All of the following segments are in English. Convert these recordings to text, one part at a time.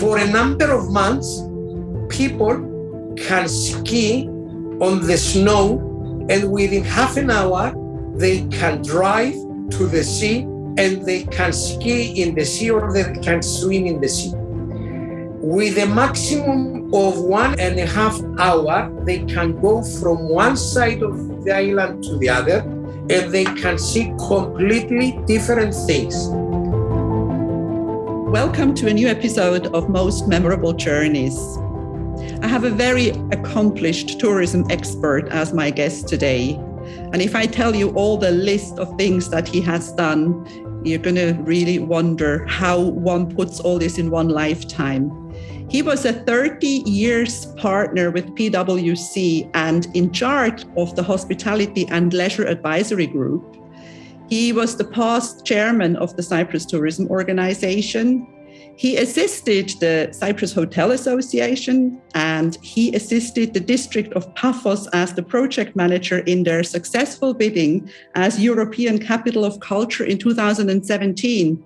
For a number of months, people can ski on the snow, and within half an hour, they can drive to the sea and they can ski in the sea or they can swim in the sea. With a maximum of 1.5 hours, they can go from one side of the island to the other, and they can see completely different things. Welcome to a new episode of Most Memorable Journeys. I have a very accomplished tourism expert as my guest today. And if I tell you all the list of things that he has done, you're going to really wonder how one puts all this in one lifetime. He was a 30 years partner with PwC and in charge of the Hospitality and Leisure Advisory Group. He was the past chairman of the Cyprus Tourism Organisation. He assisted the Cyprus Hotel Association, and he assisted the district of Paphos as the project manager in their successful bidding as European Capital of Culture in 2017.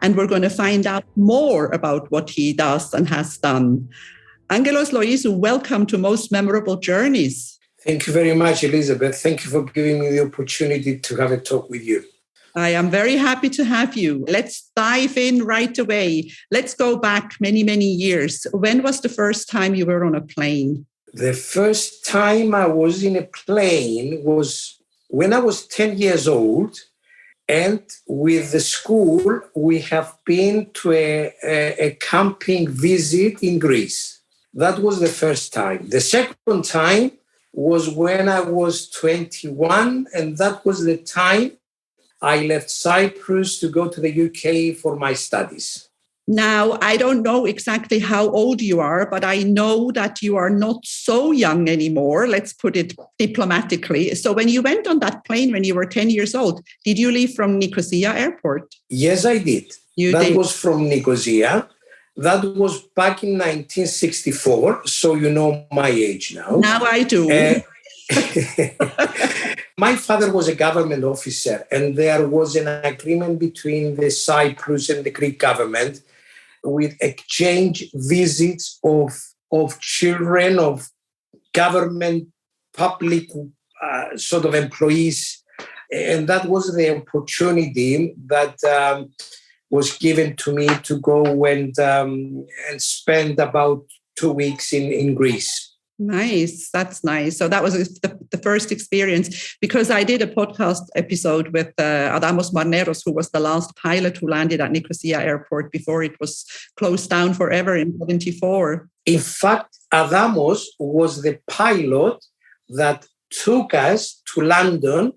And we're going to find out more about what he does and has done. Angelos Loizou, welcome to Most Memorable Journeys. Thank you very much, Elizabeth. Thank you for giving me the opportunity to have a talk with you. I am very happy to have you. Let's dive in right away. Let's go back many, many years. When was the first time you were on a plane? The first time I was in a plane was when I was 10 years old. And with the school, we have been to a camping visit in Greece. That was the first time. The second time was when I was 21, and that was the time I left Cyprus to go to the UK for my studies. Now, I don't know exactly how old you are, but I know that you are not so young anymore. Let's put it diplomatically. So when you went on that plane when you were 10 years old, did you leave from Nicosia Airport? Yes, I did. That did. Was from Nicosia. That was back in 1964. So you know my age now. Now I do. My father was a government officer, and there was an agreement between the Cyprus and the Greek government with exchange visits of children of government, public sort of employees. And that was the opportunity that was given to me to go and spend about 2 weeks in Greece. Nice. That's nice. So that was the first experience, because I did a podcast episode with Adamos Marneros, who was the last pilot who landed at Nicosia Airport before it was closed down forever in 1974. In fact, Adamos was the pilot that took us to London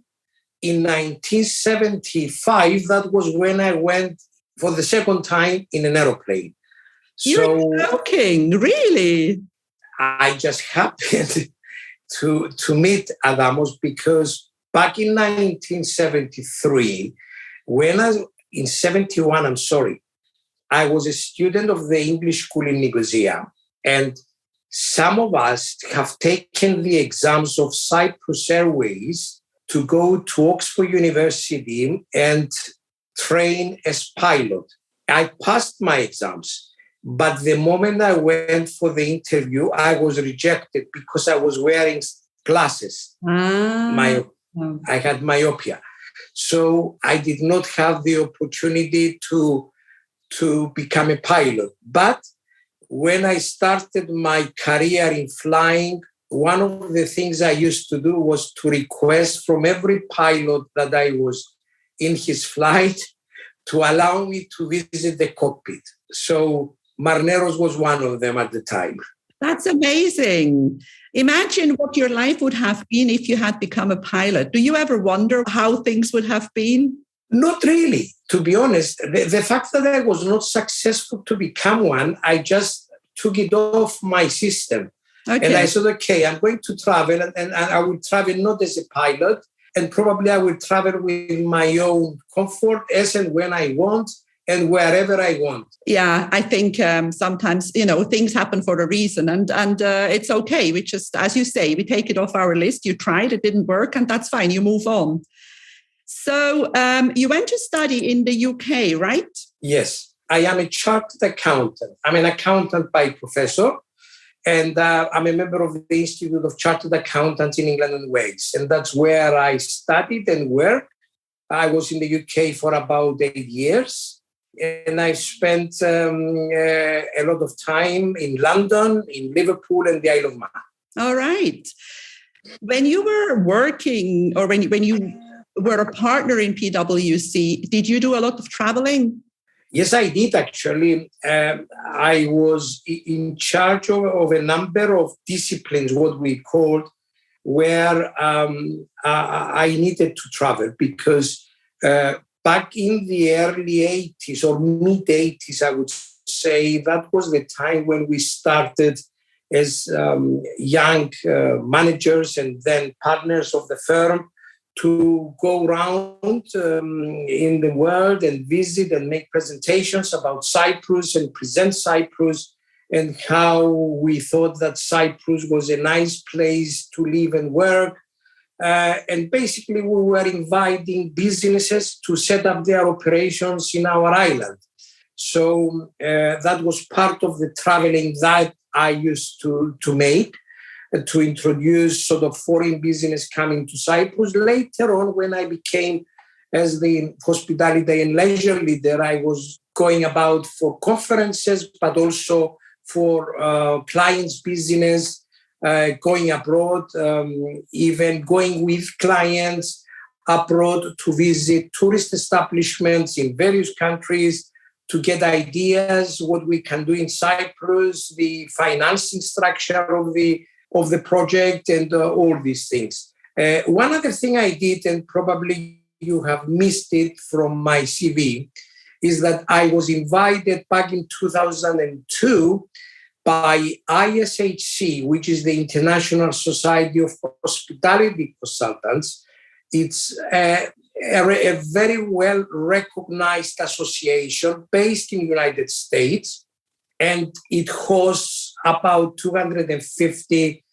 in 1975. That was when I went for the second time in an aeroplane. You're joking, really? I just happened to meet Adamos because back in 1973, in 71, I was a student of the English school in Nicosia, and some of us have taken the exams of Cyprus Airways to go to Oxford University and train as pilot. I passed my exams. But the moment I went for the interview, I was rejected because I was wearing glasses. I had myopia. So I did not have the opportunity to become a pilot. But when I started my career in flying, one of the things I used to do was to request from every pilot that I was in his flight to allow me to visit the cockpit. So Marneros was one of them at the time. That's amazing. Imagine what your life would have been if you had become a pilot. Do you ever wonder how things would have been? Not really, to be honest. The fact that I was not successful to become one, I just took it off my system. Okay. And I said, okay, I'm going to travel, and I will travel not as a pilot, and probably I will travel with my own comfort as and when I want, and wherever I want. Yeah, I think sometimes, things happen for a reason, and it's okay. We just, as you say, we take it off our list. You tried, it didn't work, and that's fine. You move on. So you went to study in the UK, right? Yes. I am a chartered accountant. I'm an accountant by professor, and I'm a member of the Institute of Chartered Accountants in England and Wales. And that's where I studied and worked. I was in the UK for about 8 years. And I spent a lot of time in London, in Liverpool, and the Isle of Man. All right. When you were working, or when you were a partner in PwC, did you do a lot of traveling? Yes, I did, actually. I was in charge of a number of disciplines, what we called, where I needed to travel because back in the early 80s or mid 80s, I would say, that was the time when we started as young managers and then partners of the firm to go around in the world and visit and make presentations about Cyprus and present Cyprus and how we thought that Cyprus was a nice place to live and work. And basically, we were inviting businesses to set up their operations in our island. So that was part of the traveling that I used to make, to introduce sort of foreign business coming to Cyprus. Later on, when I became as the hospitality and leisure leader, I was going about for conferences, but also for clients' business, going abroad, even going with clients abroad to visit tourist establishments in various countries to get ideas what we can do in Cyprus, the financing structure of the project, and all these things. One other thing I did, and probably you have missed it from my CV, is that I was invited back in 2002 by ISHC, which is the International Society of Hospitality Consultants. It's a very well-recognized association based in the United States, and it hosts about 250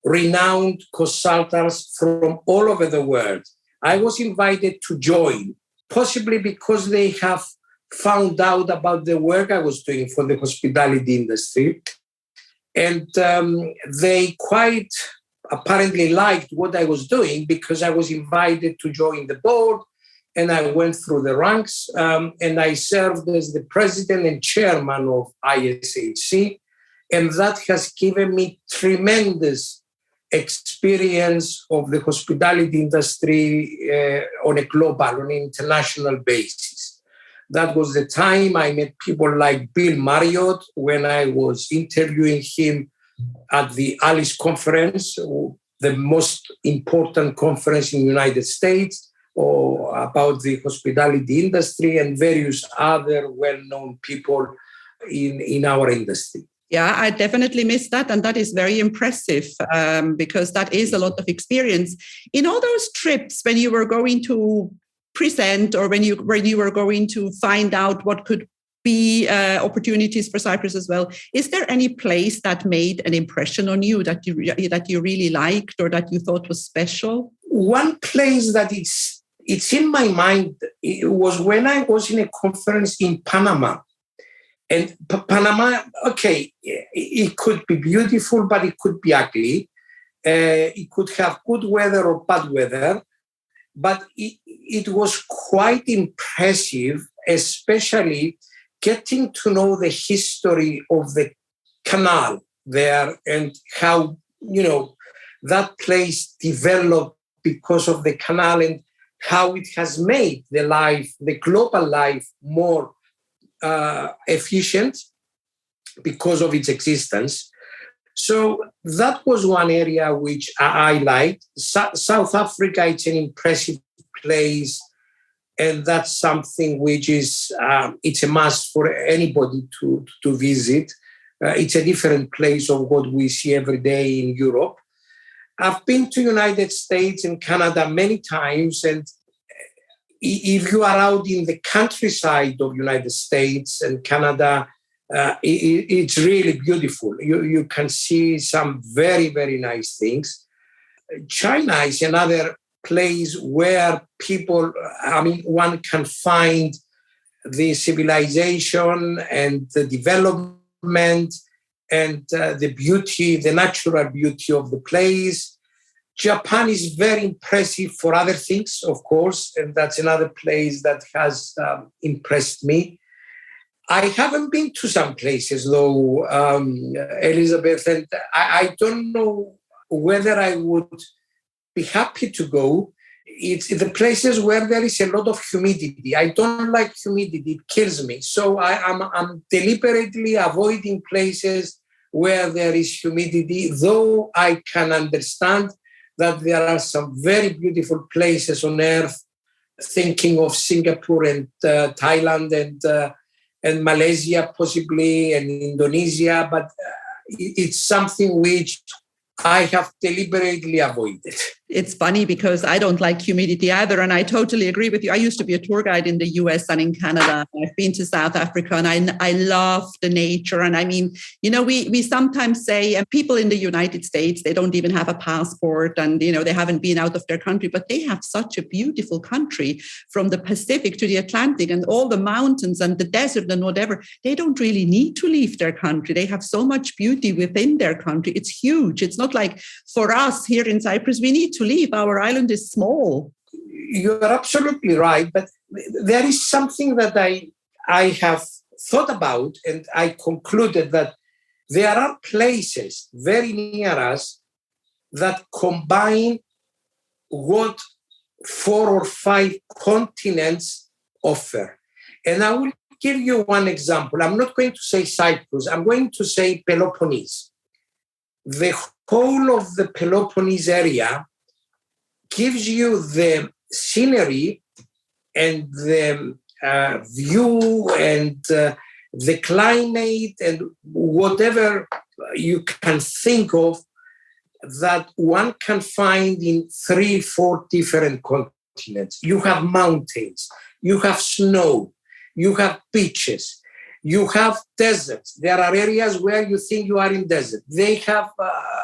renowned consultants from all over the world. I was invited to join, possibly because they have found out about the work I was doing for the hospitality industry. And they quite apparently liked what I was doing because I was invited to join the board, and I went through the ranks, and I served as the president and chairman of ISHC. And that has given me tremendous experience of the hospitality industry on a global, on an international basis. That was the time I met people like Bill Marriott when I was interviewing him at the Alice Conference, the most important conference in the United States or about the hospitality industry, and various other well-known people in our industry. Yeah, I definitely missed that. And that is very impressive because that is a lot of experience. In all those trips, when you were going to present or when you were going to find out what could be opportunities for Cyprus as well, is there any place that made an impression on you that you really liked or that you thought was special? One place that it's in my mind, it was when I was in a conference in Panama. And Panama, okay, it could be beautiful, but it could be ugly. It could have good weather or bad weather. But it was quite impressive, especially getting to know the history of the canal there and how, that place developed because of the canal and how it has made the global life more efficient because of its existence. So that was one area which I liked. South Africa, it's an impressive place, and that's something which is it's a must for anybody to visit. It's a different place of what we see every day in Europe. I've been to United States and Canada many times, and if you are out in the countryside of United States and Canada, it's really beautiful. You can see some very, very nice things. China is another place where one can find the civilization and the development and the beauty, the natural beauty of the place. Japan is very impressive for other things, of course, and that's another place that has impressed me. I haven't been to some places, though, Elizabeth, and I don't know whether I would be happy to go. It's the places where there is a lot of humidity. I don't like humidity; it kills me. So I'm deliberately avoiding places where there is humidity, though I can understand that there are some very beautiful places on earth, thinking of Singapore and Thailand and Malaysia possibly, and Indonesia, but it's something which I have deliberately avoided. It's funny because I don't like humidity either. And I totally agree with you. I used to be a tour guide in the US and in Canada. I've been to South Africa and I love the nature. And I mean, you know, we sometimes say people in the United States, they don't even have a passport and, you know, they haven't been out of their country, but they have such a beautiful country from the Pacific to the Atlantic and all the mountains and the desert and whatever. They don't really need to leave their country. They have so much beauty within their country. It's huge. It's not like for us here in Cyprus, we need to leave. Our island is small. You're absolutely right. But there is something that I have thought about, and I concluded that there are places very near us that combine what 4 or 5 continents offer. And I will give you one example. I'm not going to say Cyprus. I'm going to say Peloponnese. The whole of the Peloponnese area gives you the scenery and the view and the climate and whatever you can think of that one can find in 3-4 different continents. You have mountains, you have snow, you have beaches, you have deserts. There are areas where you think you are in desert. They have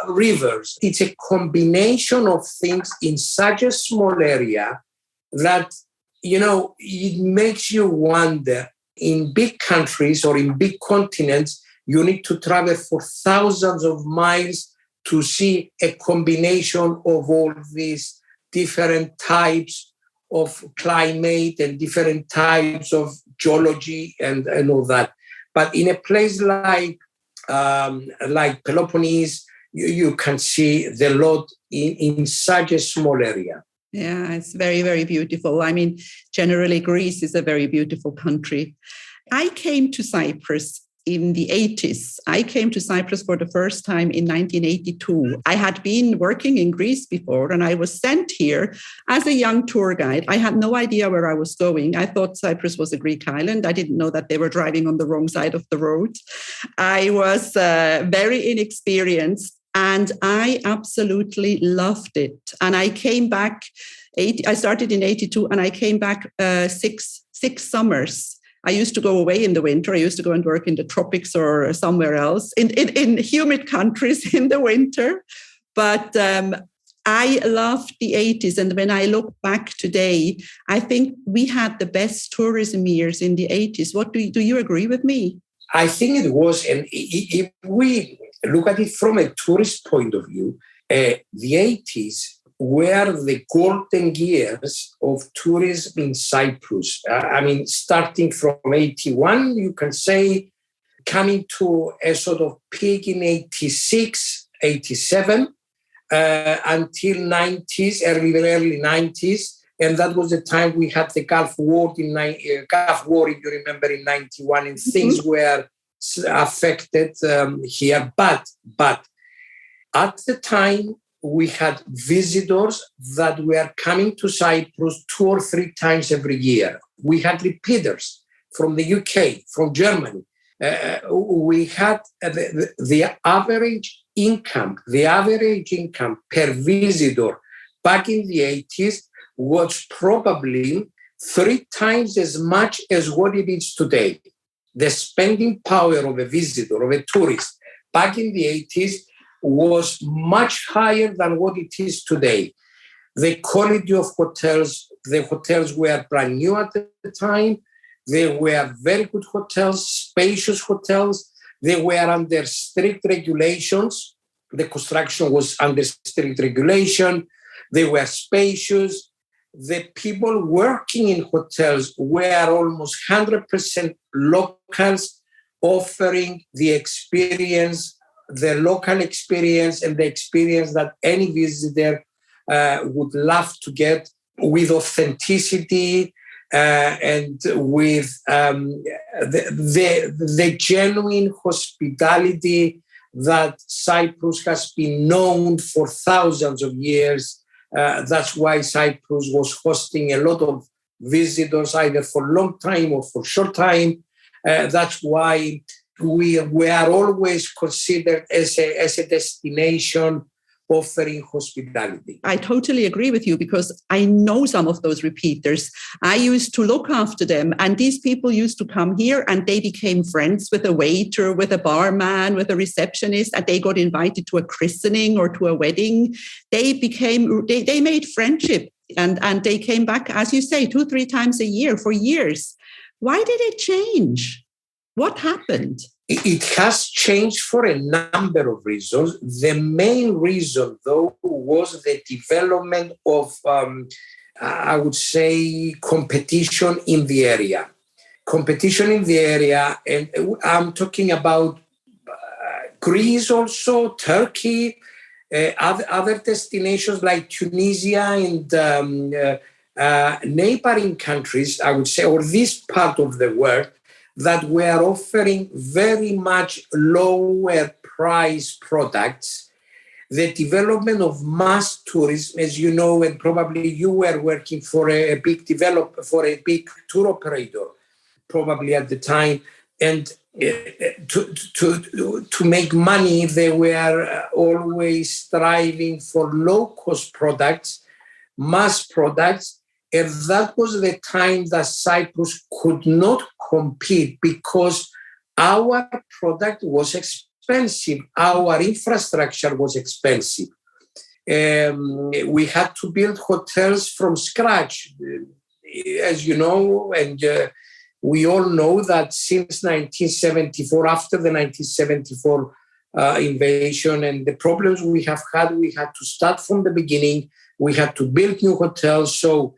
rivers. It's a combination of things in such a small area that, you know, it makes you wonder. In big countries or in big continents, you need to travel for thousands of miles to see a combination of all these different types of climate and different types of geology and all that. But in a place like Peloponnese, you can see the lot in such a small area. Yeah, it's very, very beautiful. I mean, generally, Greece is a very beautiful country. I came to Cyprus in the 80s. I came to Cyprus for the first time in 1982. I had been working in Greece before, and I was sent here as a young tour guide. I had no idea where I was going. I thought Cyprus was a Greek island. I didn't know that they were driving on the wrong side of the road. I was very inexperienced, and I absolutely loved it. And I came back, I started in 82, and I came back six summers. I used to go away in the winter. I used to go and work in the tropics or somewhere else in humid countries in the winter. But I loved the 80s. And when I look back today, I think we had the best tourism years in the 80s. What do you agree with me? I think it was. And if we look at it from a tourist point of view, the 80s were the golden years of tourism in Cyprus. I mean, starting from 81, you can say, coming to a sort of peak in 86, 87, until 90s, early 90s. And that was the time we had the Gulf War, if you remember, in 91, and things were affected here. But at the time, we had visitors that were coming to Cyprus 2 or 3 times every year. We had repeaters from the UK, from Germany. We had the average income per visitor back in the 80s was probably 3 times as much as what it is today. The spending power of a visitor, of a tourist, back in the 80s was much higher than what it is today. The quality of hotels, the hotels were brand new at the time. They were very good hotels, spacious hotels. They were under strict regulations. The construction was under strict regulation. They were spacious. The people working in hotels were almost 100% locals, offering the experience, the local experience, and the experience that any visitor would love to get, with authenticity and with the genuine hospitality that Cyprus has been known for thousands of years. That's why Cyprus was hosting a lot of visitors, either for a long time or for short time. That's why we are always considered as a destination offering hospitality. I totally agree with you, because I know some of those repeaters. I used to look after them, and these people used to come here and they became friends with a waiter, with a barman, with a receptionist, and they got invited to a christening or to a wedding. They made friendship, and they came back, as you say, 2-3 times a year for years. Why did it change? What happened? It has changed for a number of reasons. The main reason, though, was the development of, I would say, competition in the area. Competition in the area, and I'm talking about Greece also, Turkey, other destinations like Tunisia and neighboring countries, I would say, or this part of the world, that were offering very much lower price products. The development of mass tourism, as you know, and probably you were working for a big developer, for a big tour operator, probably at the time, and to make money, they were always striving for low-cost products, mass products. And that was the time that Cyprus could not compete because our product was expensive. Our infrastructure was expensive. We had to build hotels from scratch, as you know, and we all know that since 1974, after the 1974 invasion and the problems we have had, we had to start from the beginning. We had to build new hotels. So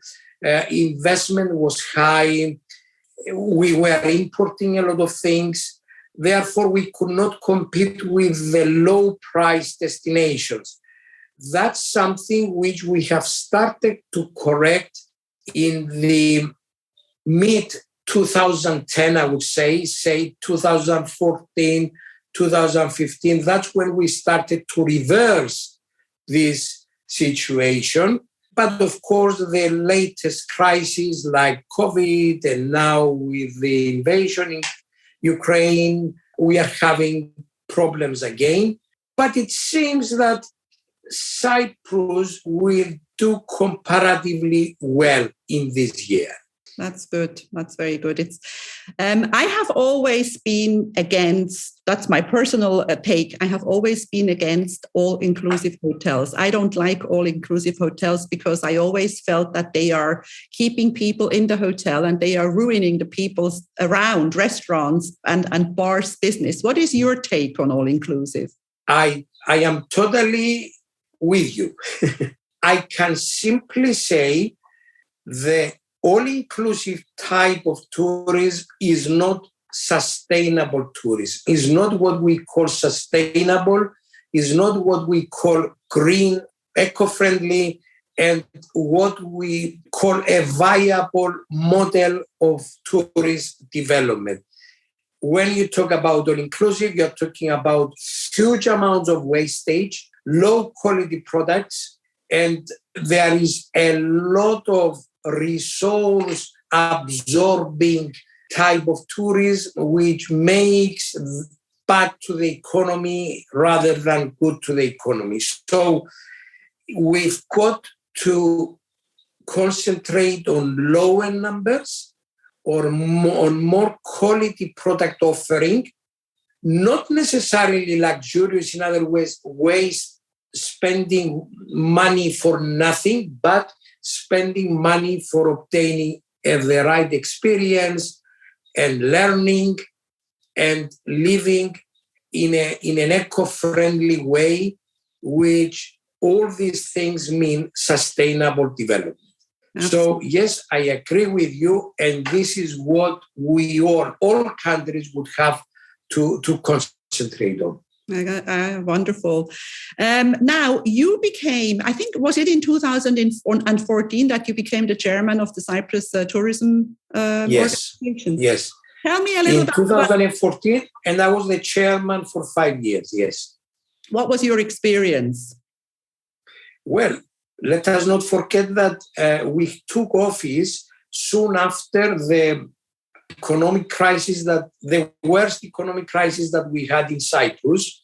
investment was high. We were importing a lot of things. Therefore, we could not compete with the low-price destinations. That's something which we have started to correct in the mid-2010, I would say 2014, 2015. That's when we started to reverse this situation. But of course, the latest crises like COVID and now with the invasion in Ukraine, we are having problems again. But it seems that Cyprus will do comparatively well in this year. That's good. That's very good. It's. I have always been against, that's my personal take, I have always been against all-inclusive hotels. I don't like all-inclusive hotels because I always felt that they are keeping people in the hotel and they are ruining the people's around restaurants and bars business. What is your take on all-inclusive? I am totally with you. I can simply say the all-inclusive type of tourism is not sustainable tourism, is not what we call sustainable, is not what we call green, eco-friendly, and what we call a viable model of tourist development. When you talk about all-inclusive, you're talking about huge amounts of wastage, low-quality products, and there is a lot of resource absorbing type of tourism which makes bad to the economy rather than good to the economy. So we've got to concentrate on lower numbers or on more quality product offering, not necessarily luxurious, in other ways spending money for nothing, but spending money for obtaining the right experience, and learning and living in an eco-friendly way, which all these things mean sustainable development. Absolutely. So yes, I agree with you, and this is what we all countries would have to concentrate on. Wonderful. Now you became, I think, was it in 2014 that you became the chairman of the Cyprus Tourism Organization? Yes. Tell me a little bit. In 2014, and I was the chairman for 5 years, yes. What was your experience? Well, let us not forget that we took office soon after the economic crisis, the worst economic crisis that we had in Cyprus.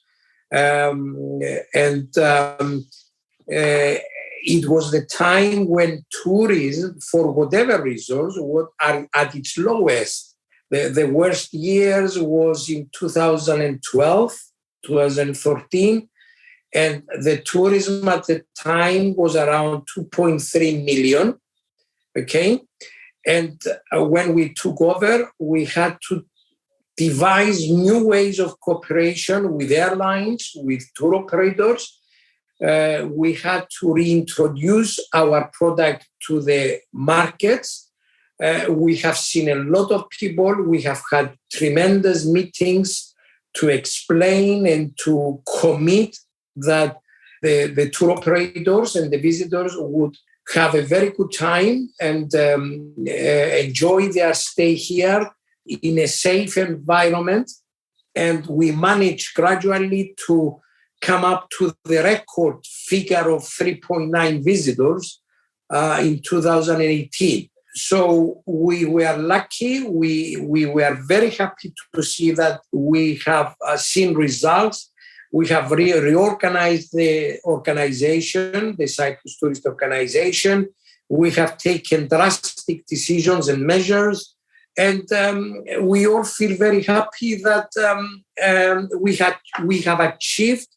It was the time when tourism, for whatever reasons, are at its lowest. The worst years was in 2012, 2013, and the tourism at the time was around 2.3 million, okay? And when we took over, we had to devise new ways of cooperation with airlines, with tour operators. We had to reintroduce our product to the markets. We have seen a lot of people. We have had tremendous meetings to explain and to commit that the tour operators and the visitors would have a very good time and enjoy their stay here in a safe environment. And we managed gradually to come up to the record figure of 3.9 visitors in 2018. So we were lucky. We were very happy to see that we have seen results. We have reorganized the organization, the Cyprus Tourism Organization. We have taken drastic decisions and measures. And we all feel very happy that we have achieved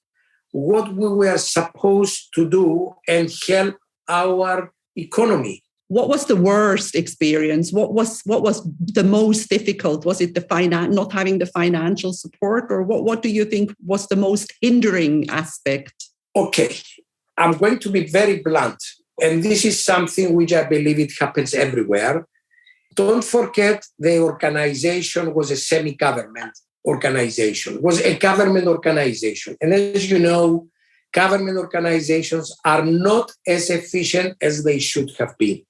what we were supposed to do and help our economy. What was the worst experience? What was the most difficult? Was it not having the financial support, or what do you think was the most hindering aspect? Okay, I'm going to be very blunt, and this is something which I believe it happens everywhere. Don't forget, the organization was a semi-government organization, was a government organization. And as you know, government organizations are not as efficient as they should have been.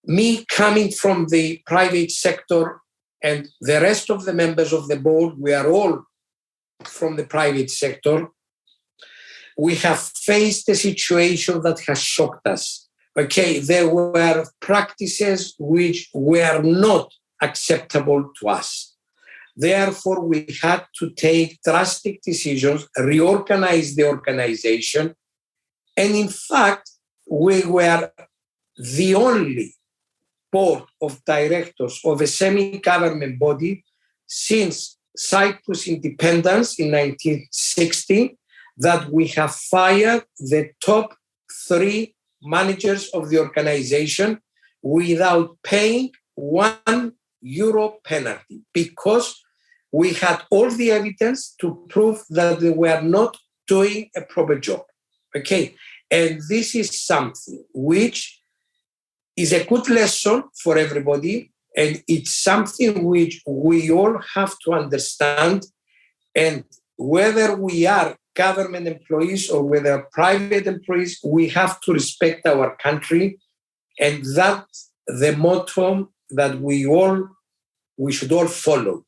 Me coming from the private sector and the rest of the members of the board, we are all from the private sector. We have faced a situation that has shocked us. Okay, there were practices which were not acceptable to us. Therefore, we had to take drastic decisions, reorganize the organization. And in fact, we were the only board of directors of a semi-government body since Cyprus independence in 1960 that we have fired the top 3 managers of the organization without paying €1 penalty, because we had all the evidence to prove that they were not doing a proper job. Okay, and this is something which is a good lesson for everybody, and it's something which we all have to understand. And whether we are government employees or whether private employees, we have to respect our country, and that's the motto that we should all follow.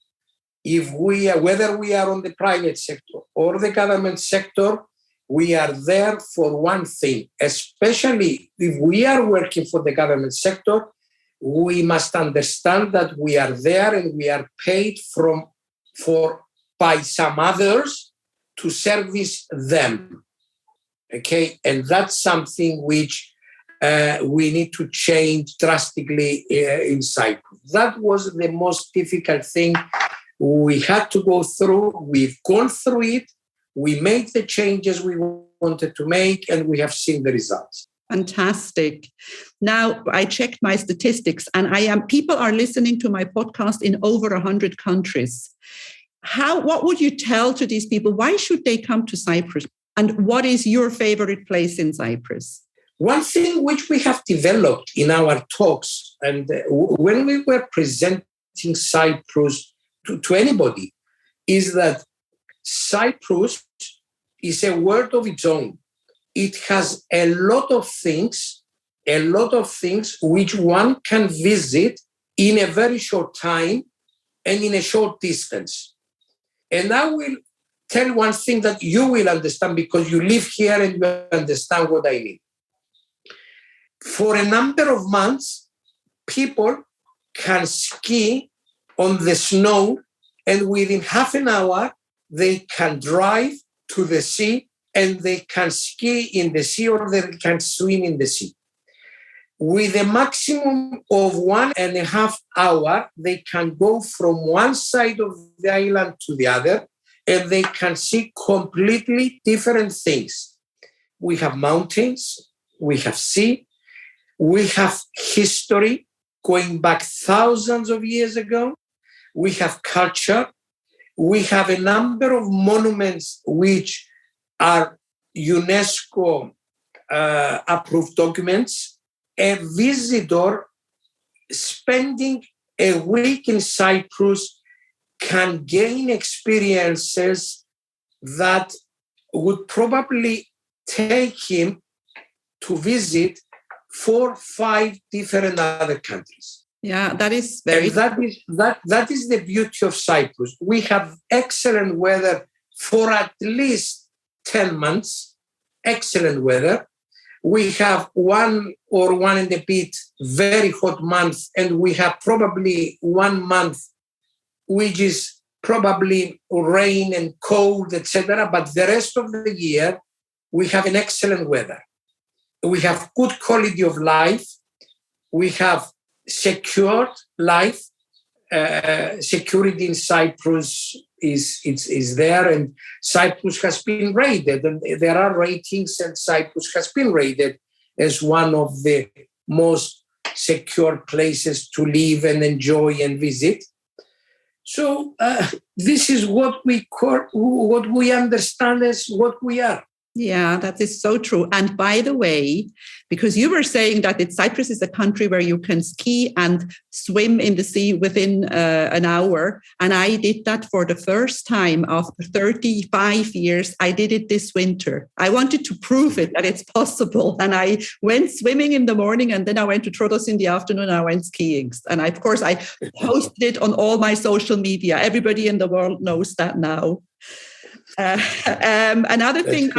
Whether we are on the private sector or the government sector, we are there for one thing. Especially if we are working for the government sector, we must understand that we are there and we are paid by some others to service them. Okay, and that's something which we need to change drastically in Cyprus. That was the most difficult thing we had to go through. We've gone through it. We made the changes we wanted to make, and we have seen the results. Fantastic. Now, I checked my statistics, and people are listening to my podcast in over 100 countries. What would you tell to these people? Why should they come to Cyprus? And what is your favorite place in Cyprus? One thing which we have developed in our talks, and when we were presenting Cyprus to anybody, is that Cyprus is a world of its own. It has a lot of things which one can visit in a very short time and in a short distance. And I will tell one thing that you will understand because you live here and you understand what I mean. For a number of months, people can ski on the snow, and within half an hour, they can drive to the sea and they can ski in the sea or they can swim in the sea. With a maximum of 1.5 hours, they can go from one side of the island to the other, and they can see completely different things. We have mountains, we have sea, we have history going back thousands of years ago, we have culture, we have a number of monuments which are UNESCO approved documents. A visitor spending a week in Cyprus can gain experiences that would probably take him to visit 4 or 5 different other countries. Yeah, that is very. And that is the beauty of Cyprus. We have excellent weather for at least 10 months, excellent weather. We have 1 or 1 and a bit very hot months, and we have probably 1 month which is probably rain and cold, etc. But the rest of the year, we have an excellent weather. We have good quality of life. We have secured life. Security in Cyprus is there, and Cyprus has been rated, and there are ratings, and Cyprus has been rated as one of the most secure places to live and enjoy and visit. So this is what we understand as what we are. Yeah, that is so true. And by the way, because you were saying that Cyprus is a country where you can ski and swim in the sea within an hour. And I did that for the first time after 35 years. I did it this winter. I wanted to prove it, that it's possible. And I went swimming in the morning, and then I went to Troodos in the afternoon, and I went skiing. And I posted it on all my social media. Everybody in the world knows that now. Another thing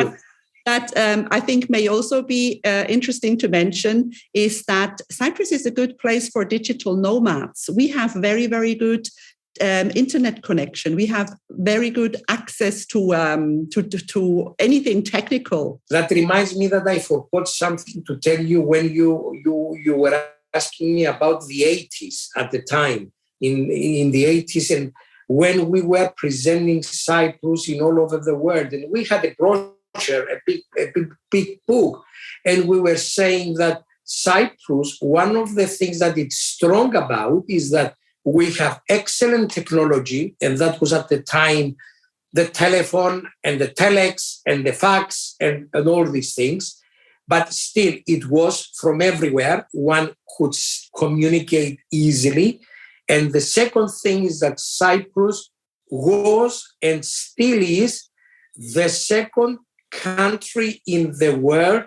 that I think may also be interesting to mention is that Cyprus is a good place for digital nomads. We have very, very good internet connection. We have very good access to anything technical. That reminds me that I forgot something to tell you when you were asking me about the 80s at the time, in the 80s, and when we were presenting Cyprus in all over the world. And we had a brochure, a big book, and we were saying that Cyprus, one of the things that it's strong about is that we have excellent technology, and that was at the time the telephone and the telex and the fax and all these things. But still, it was from everywhere. One could communicate easily. And the second thing is that Cyprus was and still is the second country in the world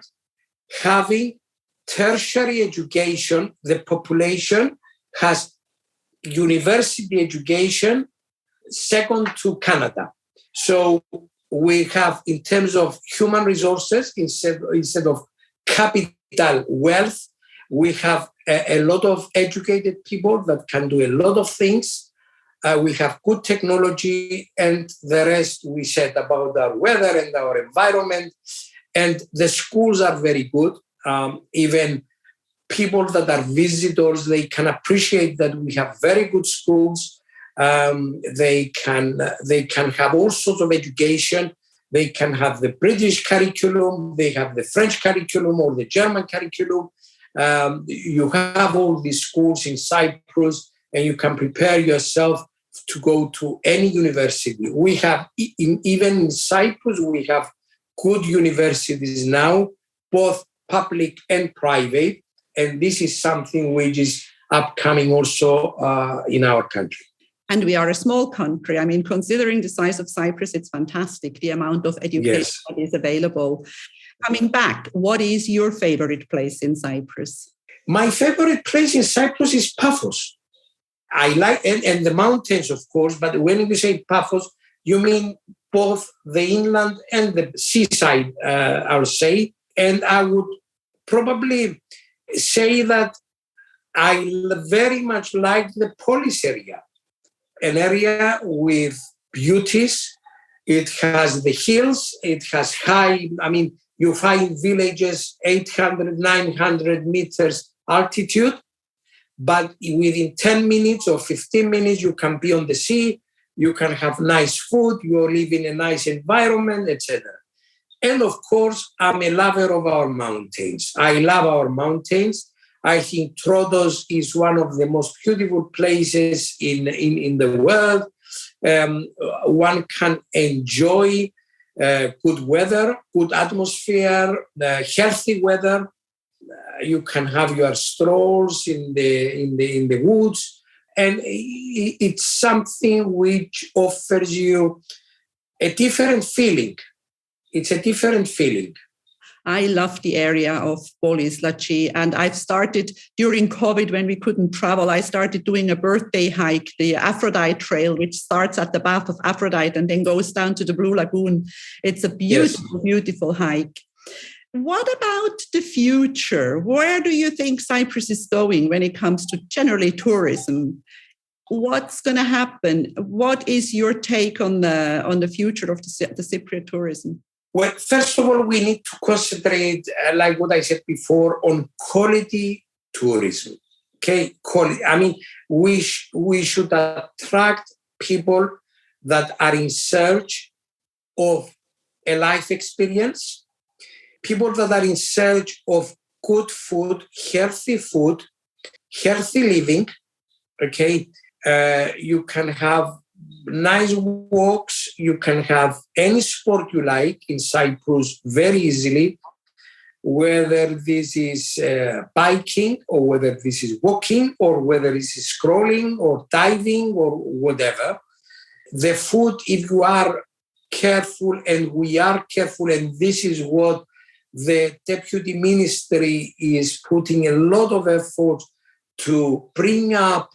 having tertiary education. The population has university education second to Canada. So we have, in terms of human resources, instead of capital wealth, we have a lot of educated people that can do a lot of things. We have good technology, and the rest we said about our weather and our environment. And the schools are very good. Even people that are visitors, they can appreciate that we have very good schools. They can have all sorts of education. They can have the British curriculum, they have the French curriculum or the German curriculum. You have all these schools in Cyprus, and you can prepare yourself to go to any university. We have, even in Cyprus, we have good universities now, both public and private, and this is something which is upcoming also in our country. And we are a small country. I mean, considering the size of Cyprus, it's fantastic, the amount of education that is available. Coming back, what is your favorite place in Cyprus? My favorite place in Cyprus is Paphos. I like, and the mountains, of course, but when you say Paphos, you mean both the inland and the seaside, I would say. And I would probably say that I very much like the Polis area, an area with beauties. It has the hills, it has you find villages 800, 900 meters altitude, but within 10 minutes or 15 minutes, you can be on the sea, you can have nice food, you live in a nice environment, etc. And of course, I'm a lover of our mountains. I love our mountains. I think Troodos is one of the most beautiful places in the world. One can enjoy good weather, good atmosphere, healthy weather. You can have your strolls in the woods, and it's something which offers you a different feeling. It's a different feeling. I love the area of Polis, Lachi, and I've started during COVID when we couldn't travel. I started doing a birthday hike, the Aphrodite Trail, which starts at the Bath of Aphrodite and then goes down to the Blue Lagoon. It's a beautiful, beautiful hike. What about the future? Where do you think Cyprus is going when it comes to generally tourism? What's going to happen? What is your take on the future of the Cypriot tourism? Well, first of all, we need to concentrate, like what I said before, on quality tourism. Okay, quality. I mean, we should attract people that are in search of a life experience, people that are in search of good food, healthy living. Okay, you can have nice walks, you can have any sport you like in Cyprus very easily, whether this is biking or whether this is walking or whether this is scrolling or diving or whatever. The food, if you are careful, and we are careful, and this is what the Deputy Ministry is putting a lot of effort to bring up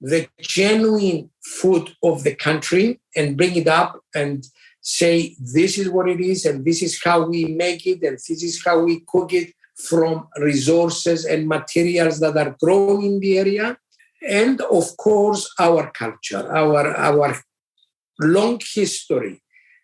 the genuine food of the country and bring it up and say, this is what it is, and this is how we make it, and this is how we cook it from resources and materials that are grown in the area. And of course, our culture, our long history,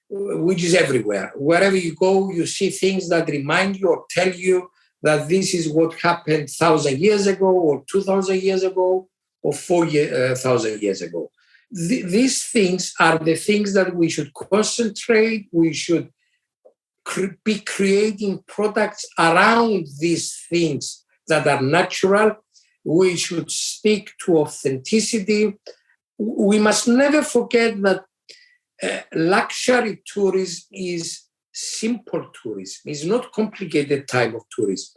which is everywhere. Wherever you go, you see things that remind you or tell you that this is what happened 1,000 years ago or 2,000 years ago or 4,000 years ago. These things are the things that we should concentrate. We should be creating products around these things that are natural. We should stick to authenticity. We must never forget that luxury tourism is simple tourism. It's not complicated type of tourism.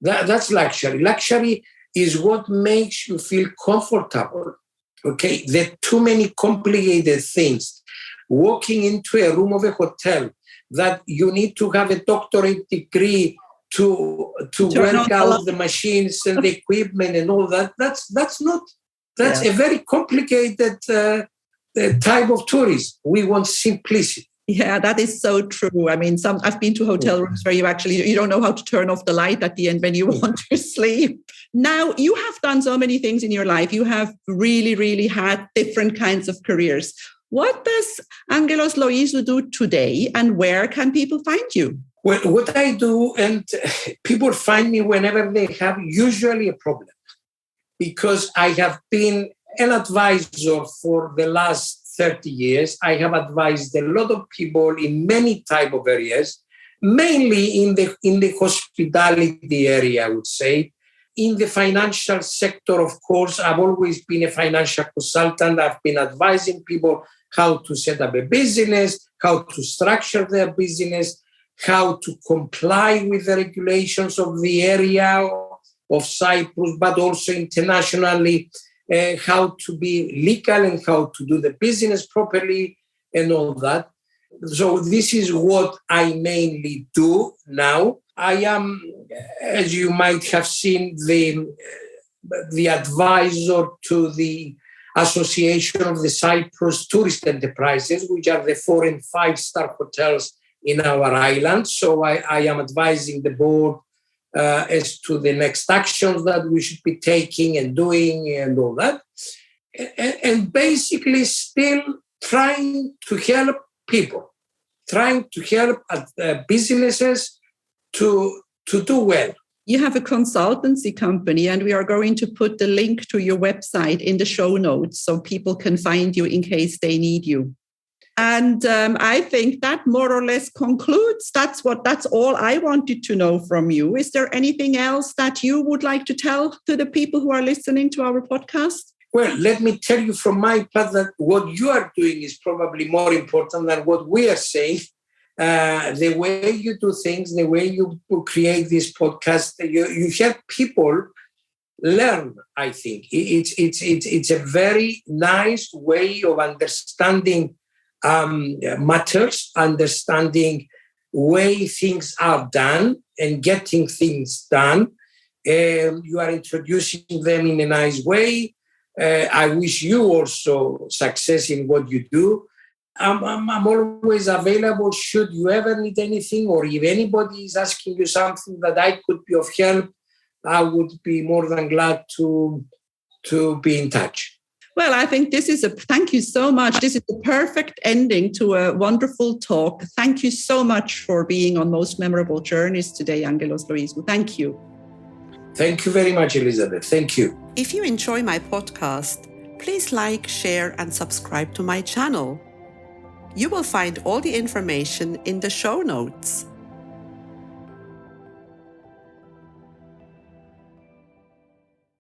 That's luxury. Luxury is what makes you feel comfortable. Okay, there are too many complicated things. Walking into a room of a hotel that you need to have a doctorate degree to work out the machines and the equipment and all that. That's a very complicated type of tourism. We want simplicity. Yeah, that is so true. I mean, I've been to hotel rooms where you don't know how to turn off the light at the end when you want to sleep. Now, you have done so many things in your life. You have really, really had different kinds of careers. What does Angelos Loizou do today, and where can people find you? Well, what I do, and people find me whenever they have usually a problem, because I have been an advisor for the last 30 years, I have advised a lot of people in many type of areas, mainly in the hospitality area, I would say. In the financial sector, of course, I've always been a financial consultant. I've been advising people how to set up a business, how to structure their business, how to comply with the regulations of the area of Cyprus, but also internationally, how to be legal and how to do the business properly and all that. So this is what I mainly do now. I am, as you might have seen, the advisor to the Association of the Cyprus Tourist Enterprises, which are the 4- and 5-star hotels in our island. So I am advising the board as to the next actions that we should be taking and doing and all that. And basically still trying to help people, trying to help businesses to do well. You have a consultancy company, and we are going to put the link to your website in the show notes so people can find you in case they need you. And I think that more or less concludes. That's all I wanted to know from you. Is there anything else that you would like to tell to the people who are listening to our podcast? Well, let me tell you from my part that what you are doing is probably more important than what we are saying. The way you do things, the way you create this podcast, you help people learn, I think. It's a very nice way of understanding matters, understanding way things are done and getting things done. You are introducing them in a nice way. I wish you also success in what you do. I'm always available should you ever need anything, or if anybody is asking you something that I could be of help, I would be more than glad to be in touch. Well, I think thank you so much. This is the perfect ending to a wonderful talk. Thank you so much for being on Most Memorable Journeys today, Angelos Loizou. Thank you. Thank you very much, Elizabeth. Thank you. If you enjoy my podcast, please like, share, and subscribe to my channel. You will find all the information in the show notes.